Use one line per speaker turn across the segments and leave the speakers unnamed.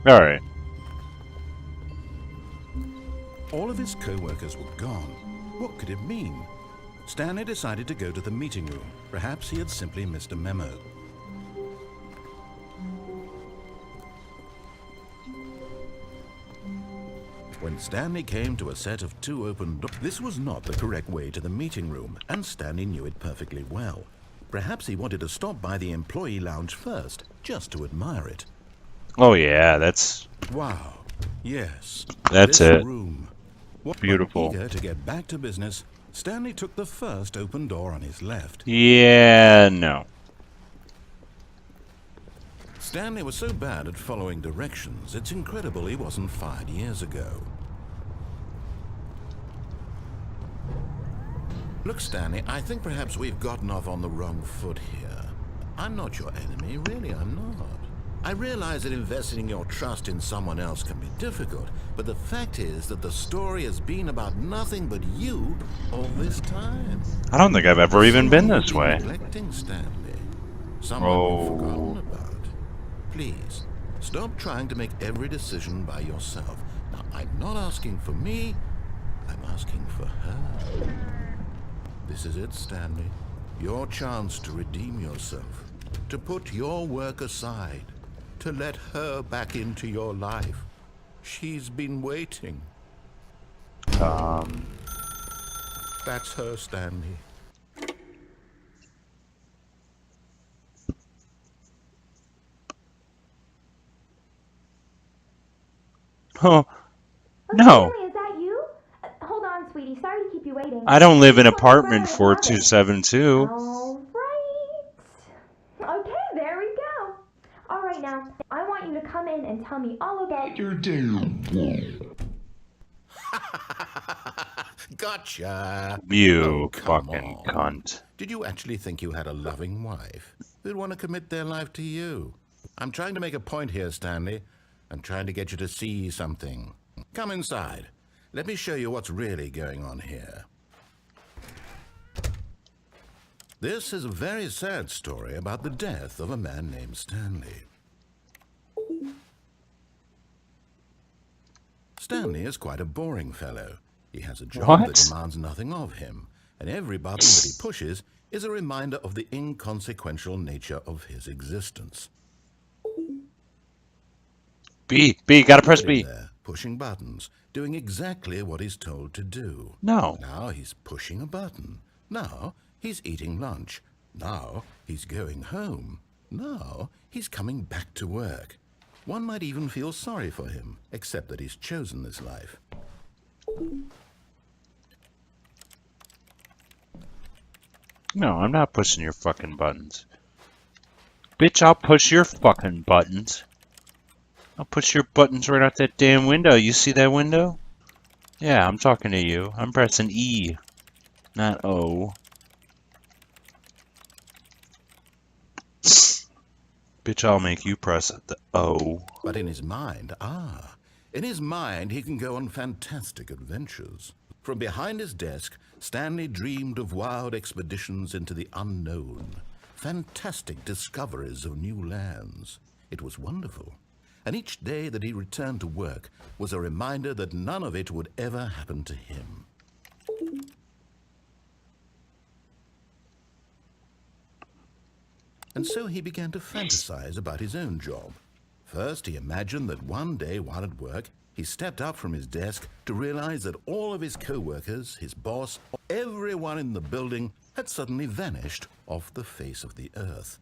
Alright.
All of his co-workers were gone. What could it mean? Stanley decided to go to the meeting room. Perhaps he had simply missed a memo. When Stanley came to a set of 2 open doors, this was not the correct way to the meeting room, and Stanley knew it perfectly well. Perhaps he wanted to stop by the employee lounge first, just to admire it.
Oh yeah, that's
Wow. Yes.
That's
this
it.
room.
Beautiful.
Eager to get back to business, Stanley took the first open door on his left.
Yeah, no.
Stanley was so bad at following directions, it's incredible he wasn't fired years ago. Look, Stanley, I think perhaps we've gotten off on the wrong foot here. I'm not your enemy, really, I'm not. I realize that investing your trust in someone else can be difficult, but the fact is that the story has been about nothing but you all this time.
I don't think I've ever even been this way.
Neglecting Stanley. Someone you've forgotten about. Please, stop trying to make every decision by yourself. Now, I'm not asking for me, I'm asking for her. This is it, Stanley. Your chance to redeem yourself. To put your work aside. To let her back into your life. She's been waiting. That's her, Stanley.
Oh, no.
Stanley, is that you? Hold on, sweetie. Sorry to keep you waiting.
I don't live in
Just wanted to
apartment
grab a
4272.
All right. Okay, there we go. All right, now, I want you to come in and tell me all about your day.
Gotcha.
You
Oh, come
fucking
on.
cunt.
Did you actually think you had a loving wife who'd want to commit their life to you? I'm trying to make a point here, Stanley. I'm trying to get you to see something. Come inside. Let me show you what's really going on here. This is a very sad story about the death of a man named Stanley. Stanley is quite a boring fellow. He has a job that demands nothing of him, and every button that he pushes is a reminder of the inconsequential nature of his existence.
B, gotta press B.
There, pushing buttons, doing exactly what he's told to do.
No.
Now he's pushing a button. Now he's eating lunch. Now he's going home. Now he's coming back to work. One might even feel sorry for him, except that he's chosen this life.
No, I'm not pushing your fucking buttons. Bitch, I'll push your fucking buttons. I'll push your buttons right out that damn window. You see that window? Yeah, I'm talking to you. I'm pressing E, not O. Bitch, I'll make you press the O.
But in his mind, in his mind he can go on fantastic adventures. From behind his desk, Stanley dreamed of wild expeditions into the unknown, fantastic discoveries of new lands. It was wonderful. And each day that he returned to work was a reminder that none of it would ever happen to him. And so he began to fantasize about his own job. First, he imagined that one day while at work, he stepped up from his desk to realize that all of his co-workers, his boss, everyone in the building had suddenly vanished off the face of the earth.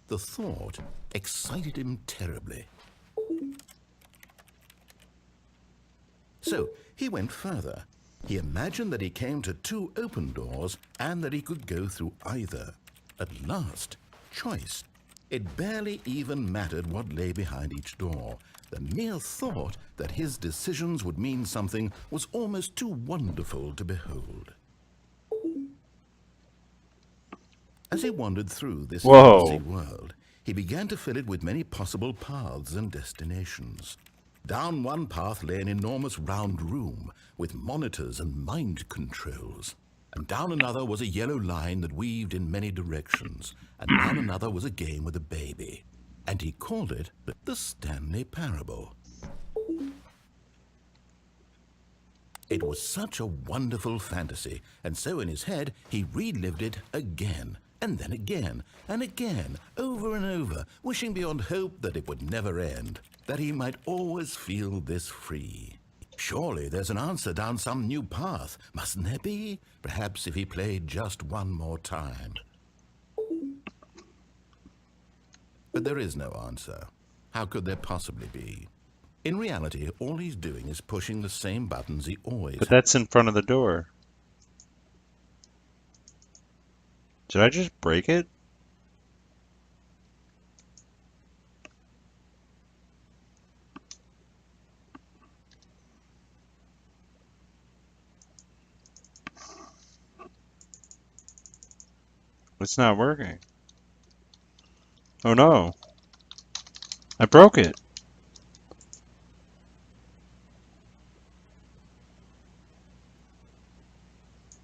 The thought excited him terribly. So he went further. He imagined that he came to 2 open doors and that he could go through either. At last, choice. It barely even mattered what lay behind each door. The mere thought that his decisions would mean something was almost too wonderful to behold. As he wandered through this fantasy world, he began to fill it with many possible paths and destinations. Down one path lay an enormous round room with monitors and mind controls. And down another was a yellow line that weaved in many directions. And down another was a game with a baby. And he called it the Stanley Parable. It was such a wonderful fantasy, and so in his head he relived it again, and then again, and again, over and over, wishing beyond hope that it would never end, that he might always feel this free. Surely there's an answer down some new path, mustn't there be? Perhaps if he played just one more time. But there is no answer. How could there possibly be? In reality, all he's doing is pushing the same buttons he always...
But that's in front of the door. Did I just break it? It's not working. Oh no. I broke it.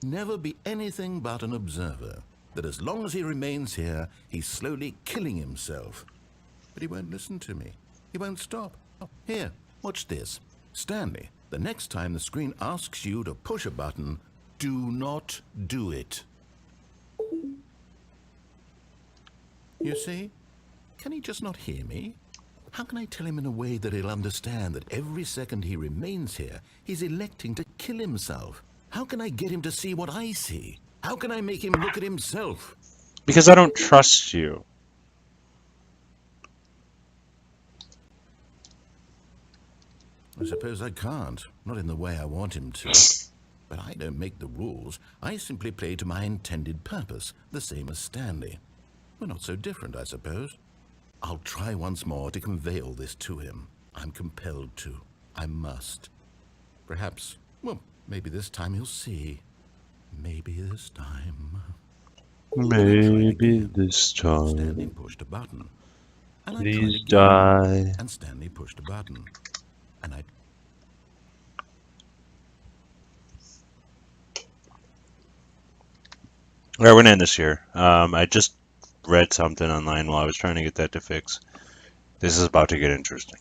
Never be anything but an observer. That as long as he remains here, he's slowly killing himself. But he won't listen to me. He won't stop. Oh, here, watch this. Stanley, the next time the screen asks you to push a button, do not do it. You see? Can he just not hear me? How can I tell him in a way that he'll understand that every second he remains here, he's electing to kill himself? How can I get him to see what I see? How can I make him look at himself?
Because I don't trust you.
I suppose I can't. Not in the way I want him to. But I don't make the rules. I simply play to my intended purpose, the same as Stanley. We're not so different, I suppose. I'll try once more to convey all this to him. I'm compelled to. I must. Perhaps, well, maybe this time he'll see. Maybe this time.
Maybe this
Stanley
time.
pushed a button. And I
Please
tried again.
die.
And Stanley pushed a button. And I...
Alright, we're gonna end this here. I just read something online while I was trying to get that to fix. This is about to get interesting.